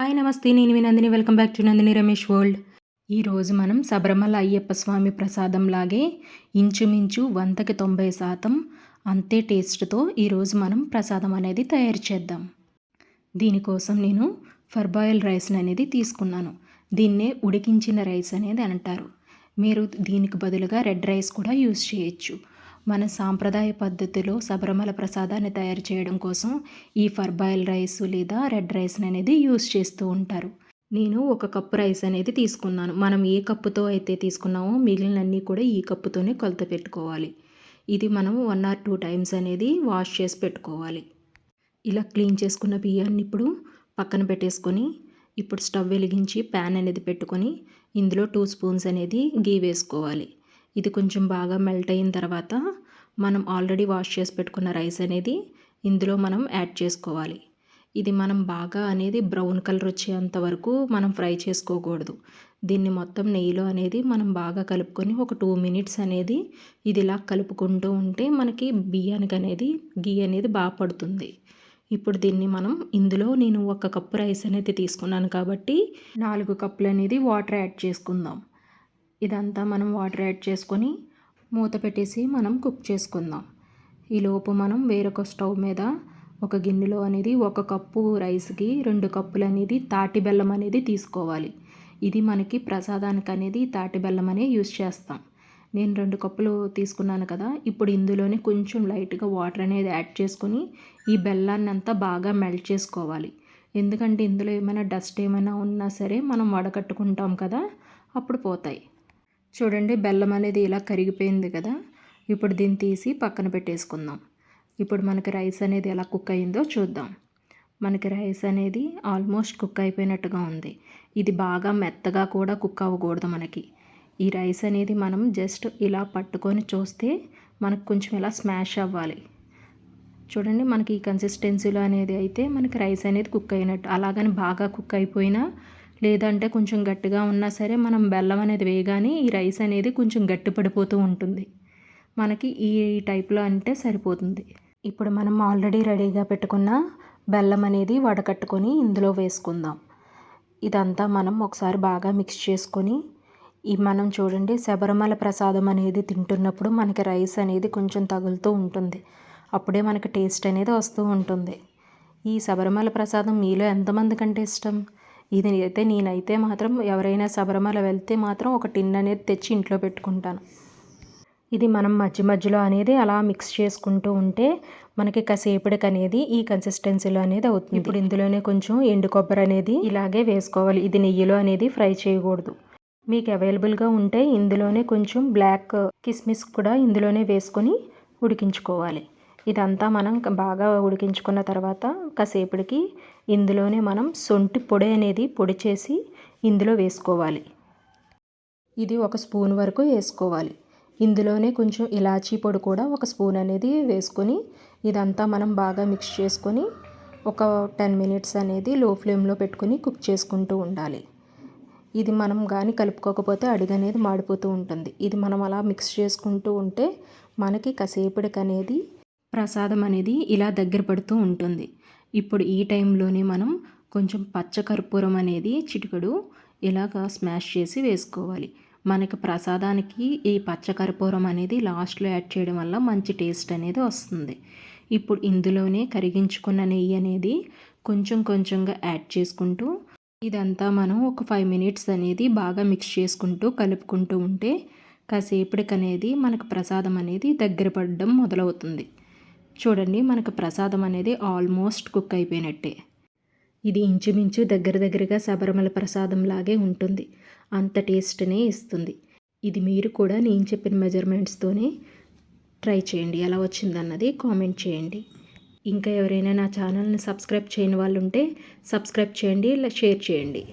Hi నమస్తే, నేను మీ Nandini. Welcome back to Nandini Ramesh world. ఈరోజు మనం శబరిమల అయ్యప్ప స్వామి ప్రసాదం లాగే ఇంచుమించు 100కి 90% అంతే టేస్ట్తో ఈరోజు మనం ప్రసాదం అనేది తయారు చేద్దాం. దీనికోసం నేను ఫర్బాయిల్ రైస్ అనేది తీసుకున్నాను. దీన్నే ఉడికించిన రైస్ అనేది అంటారు. మీరు దీనికి బదులుగా రెడ్ రైస్ కూడా యూజ్ చేయొచ్చు. మన సాంప్రదాయ పద్ధతిలో శబరిమల ప్రసాదాన్ని తయారు చేయడం కోసం ఈ ఫర్బాయిల్ రైస్ లేదా రెడ్ రైస్ అనేది యూజ్ చేస్తూ ఉంటారు. నేను 1 కప్పు రైస్ అనేది తీసుకున్నాను. మనం ఏ కప్పుతో అయితే తీసుకున్నామో మిగిలినన్నీ కూడా ఈ కప్పుతోనే కొలత పెట్టుకోవాలి. ఇది మనం 1 or 2 టైమ్స్ అనేది వాష్ చేసి పెట్టుకోవాలి. ఇలా క్లీన్ చేసుకున్న బియ్యాన్ని ఇప్పుడు పక్కన పెట్టేసుకొని, ఇప్పుడు స్టవ్ వెలిగించి ప్యాన్ అనేది పెట్టుకొని ఇందులో 2 స్పూన్స్ అనేది గీ వేసుకోవాలి. ఇది కొంచెం బాగా మెల్ట్ అయిన తర్వాత మనం ఆల్రెడీ వాష్ చేసి పెట్టుకున్న రైస్ అనేది ఇందులో మనం యాడ్ చేసుకోవాలి. ఇది మనం బాగా అనేది బ్రౌన్ కలర్ వచ్చేంత వరకు మనం ఫ్రై చేసుకోకూడదు. దీన్ని మొత్తం నెయ్యిలో అనేది మనం బాగా కలుపుకొని ఒక 2 మినిట్స్ అనేది ఇది ఇలా కలుపుకుంటూ ఉంటే మనకి బియ్యానికి అనేది గీ అనేది బాగా పడుతుంది. ఇప్పుడు దీన్ని మనం ఇందులో నేను 1 కప్పు రైస్ అనేది తీసుకున్నాను కాబట్టి 4 కప్పులు అనేది వాటర్ యాడ్ చేసుకుందాం. ఇదంతా మనం వాటర్ యాడ్ చేసుకొని మూత పెట్టేసి మనం కుక్ చేసుకుందాం. ఈలోపు మనం వేరొక స్టవ్ మీద ఒక గిన్నెలో అనేది 1 కప్పు రైస్కి 2 కప్పులు అనేది తాటి బెల్లం అనేది తీసుకోవాలి. ఇది మనకి ప్రసాదానికి అనేది తాటి బెల్లం అనే యూజ్ చేస్తాం. నేను 2 కప్పులు తీసుకున్నాను కదా. ఇప్పుడు ఇందులోనే కొంచెం లైట్గా వాటర్ అనేది యాడ్ చేసుకొని ఈ బెల్లాన్ని అంతా బాగా మెల్ట్ చేసుకోవాలి. ఎందుకంటే ఇందులో ఏమైనా డస్ట్ ఏమైనా ఉన్నా సరే మనం వడకట్టుకుంటాం కదా, అప్పుడు పోతాయి. చూడండి, బెల్లం అనేది ఇలా కరిగిపోయింది కదా. ఇప్పుడు దీన్ని తీసి పక్కన పెట్టేసుకుందాం. ఇప్పుడు మనకి రైస్ అనేది ఎలా కుక్ అయిందో చూద్దాం. మనకి రైస్ అనేది ఆల్మోస్ట్ కుక్ అయిపోయినట్టుగా ఉంది. ఇది బాగా మెత్తగా కూడా కుక్ అవ్వకూడదు. మనకి ఈ రైస్ అనేది మనం జస్ట్ ఇలా పట్టుకొని చూస్తే మనకు కొంచెం ఇలా స్మాష్ అవ్వాలి. చూడండి, మనకి ఈ కన్సిస్టెన్సీలో అనేది అయితే మనకి రైస్ అనేది కుక్ అయినట్టు. అలాగని బాగా కుక్ అయిపోయినా లేదంటే కొంచెం గట్టిగా ఉన్నా సరే మనం బెల్లం అనేది వేయగానే ఈ రైస్ అనేది కొంచెం గట్టి పడిపోతూ ఉంటుంది. మనకి ఈ టైప్లో అంటే సరిపోతుంది. ఇప్పుడు మనం ఆల్రెడీ రెడీగా పెట్టుకున్న బెల్లం అనేది వడకట్టుకొని ఇందులో వేసుకుందాం. ఇదంతా మనం ఒకసారి బాగా మిక్స్ చేసుకొని మనం చూడండి, శబరిమల ప్రసాదం అనేది తింటున్నప్పుడు మనకి రైస్ అనేది కొంచెం తగులుతూ ఉంటుంది. అప్పుడే మనకి టేస్ట్ అనేది వస్తూ ఉంటుంది. ఈ శబరిమల ప్రసాదం మీలో ఎంతమందికంటే ఇష్టం? ఇది అయితే నేనైతే మాత్రం ఎవరైనా శబరిమల వెళ్తే మాత్రం ఒక టిన్ అనేది తెచ్చి ఇంట్లో పెట్టుకుంటాను. ఇది మనం మధ్య మధ్యలో అనేది అలా మిక్స్ చేసుకుంటూ ఉంటే మనకి కాసేపటికి అనేది ఈ కన్సిస్టెన్సీలో అనేది అవుతుంది. ఇప్పుడు ఇందులోనే కొంచెం ఎండు కొబ్బరి అనేది ఇలాగే వేసుకోవాలి. ఇది నెయ్యిలో అనేది ఫ్రై చేయకూడదు. మీకు అవైలబుల్గా ఉంటే ఇందులోనే కొంచెం బ్లాక్ కిస్మిస్ కూడా ఇందులోనే వేసుకొని ఉడికించుకోవాలి. ఇదంతా మనం బాగా ఉడికించుకున్న తర్వాత కాసేపటికి ఇందులోనే మనం సొంటి పొడి అనేది పొడి చేసి ఇందులో వేసుకోవాలి. ఇది 1 స్పూన్ వరకు వేసుకోవాలి. ఇందులోనే కొంచెం ఇలాచీ పొడి కూడా 1 స్పూన్ అనేది వేసుకొని ఇదంతా మనం బాగా మిక్స్ చేసుకొని ఒక 10 మినిట్స్ అనేది లో ఫ్లేమ్లో పెట్టుకొని కుక్ చేసుకుంటూ ఉండాలి. ఇది మనం కానీ కలుపుకోకపోతే అడుగు అనేది మాడిపోతూ ఉంటుంది. ఇది మనం అలా మిక్స్ చేసుకుంటూ ఉంటే మనకి కాసేపటికి అనేది ప్రసాదం అనేది ఇలా దగ్గర పడుతూ ఉంటుంది. ఇప్పుడు ఈ టైంలోనే మనం కొంచెం పచ్చకర్పూరం అనేది చిటికెడు ఇలాగా స్మాష్ చేసి వేసుకోవాలి. మనకి ప్రసాదానికి ఈ పచ్చకర్పూరం అనేది లాస్ట్లో యాడ్ చేయడం వల్ల మంచి టేస్ట్ అనేది వస్తుంది. ఇప్పుడు ఇందులోనే కరిగించుకున్న నెయ్యి అనేది కొంచెం కొంచెంగా యాడ్ చేసుకుంటూ ఇదంతా మనం ఒక 5 మినిట్స్ అనేది బాగా మిక్స్ చేసుకుంటూ కలుపుకుంటూ ఉంటే కాసేపటికి అనేది మనకు ప్రసాదం అనేది దగ్గర పడడం మొదలవుతుంది. చూడండి, మనకు ప్రసాదం అనేది ఆల్మోస్ట్ కుక్ అయిపోయినట్టే. ఇది ఇంచుమించు దగ్గరగా శబరిమల ప్రసాదం లాగే ఉంటుంది. అంత టేస్ట్నే ఇస్తుంది. ఇది మీరు కూడా నేను చెప్పిన మెజర్మెంట్స్తోనే ట్రై చేయండి. ఎలా వచ్చిందన్నది కామెంట్ చేయండి. ఇంకా ఎవరైనా నా ఛానల్ని సబ్స్క్రైబ్ చేయని వాళ్ళు ఉంటే సబ్స్క్రైబ్ చేయండి, ఇలా షేర్ చేయండి.